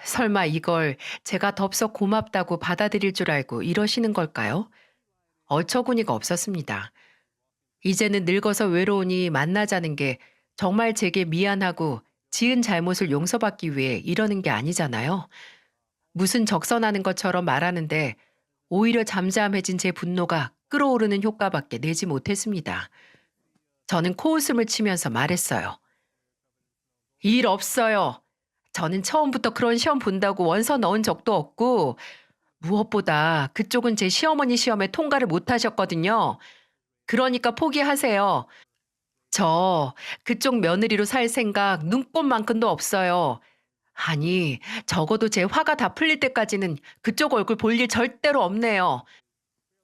설마 이걸 제가 덥석 고맙다고 받아들일 줄 알고 이러시는 걸까요? 어처구니가 없었습니다. 이제는 늙어서 외로우니 만나자는 게 정말 제게 미안하고 지은 잘못을 용서받기 위해 이러는 게 아니잖아요. 무슨 적선하는 것처럼 말하는데 오히려 잠잠해진 제 분노가 끌어오르는 효과밖에 내지 못했습니다. 저는 코웃음을 치면서 말했어요. 일 없어요. 저는 처음부터 그런 시험 본다고 원서 넣은 적도 없고 무엇보다 그쪽은 제 시어머니 시험에 통과를 못 하셨거든요. 그러니까 포기하세요. 저 그쪽 며느리로 살 생각 눈꼽만큼도 없어요. 아니, 적어도 제 화가 다 풀릴 때까지는 그쪽 얼굴 볼 일 절대로 없네요.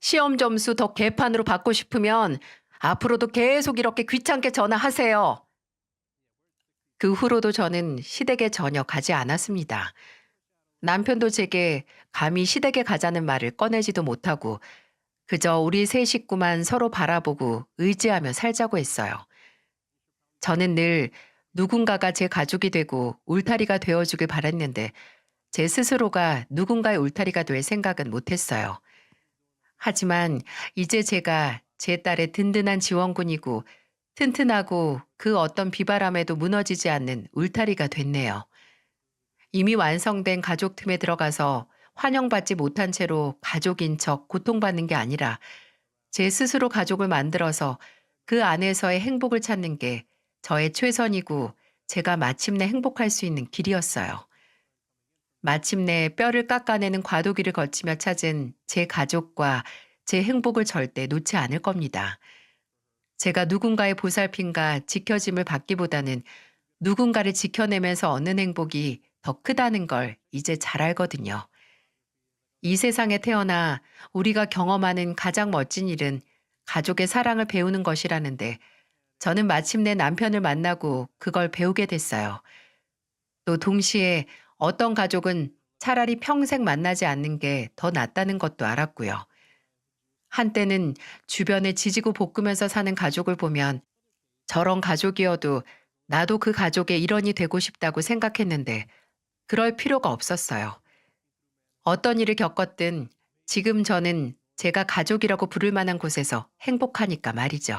시험 점수 더 개판으로 받고 싶으면 앞으로도 계속 이렇게 귀찮게 전화하세요. 그 후로도 저는 시댁에 전혀 가지 않았습니다. 남편도 제게 감히 시댁에 가자는 말을 꺼내지도 못하고 그저 우리 세 식구만 서로 바라보고 의지하며 살자고 했어요. 저는 늘 누군가가 제 가족이 되고 울타리가 되어주길 바랬는데 제 스스로가 누군가의 울타리가 될 생각은 못했어요. 하지만 이제 제가 제 딸의 든든한 지원군이고 튼튼하고 그 어떤 비바람에도 무너지지 않는 울타리가 됐네요. 이미 완성된 가족 틈에 들어가서 환영받지 못한 채로 가족인 척 고통받는 게 아니라 제 스스로 가족을 만들어서 그 안에서의 행복을 찾는 게 저의 최선이고 제가 마침내 행복할 수 있는 길이었어요. 마침내 뼈를 깎아내는 과도기를 거치며 찾은 제 가족과 제 행복을 절대 놓지 않을 겁니다. 제가 누군가의 보살핌과 지켜짐을 받기보다는 누군가를 지켜내면서 얻는 행복이 더 크다는 걸 이제 잘 알거든요. 이 세상에 태어나 우리가 경험하는 가장 멋진 일은 가족의 사랑을 배우는 것이라는데 저는 마침내 남편을 만나고 그걸 배우게 됐어요. 또 동시에 어떤 가족은 차라리 평생 만나지 않는 게 더 낫다는 것도 알았고요. 한때는 주변에 지지고 볶으면서 사는 가족을 보면 저런 가족이어도 나도 그 가족의 일원이 되고 싶다고 생각했는데 그럴 필요가 없었어요. 어떤 일을 겪었든 지금 저는 제가 가족이라고 부를 만한 곳에서 행복하니까 말이죠.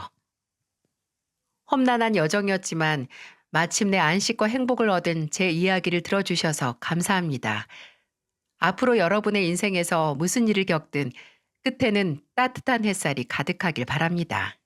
험난한 여정이었지만 마침내 안식과 행복을 얻은 제 이야기를 들어주셔서 감사합니다. 앞으로 여러분의 인생에서 무슨 일을 겪든 끝에는 따뜻한 햇살이 가득하길 바랍니다.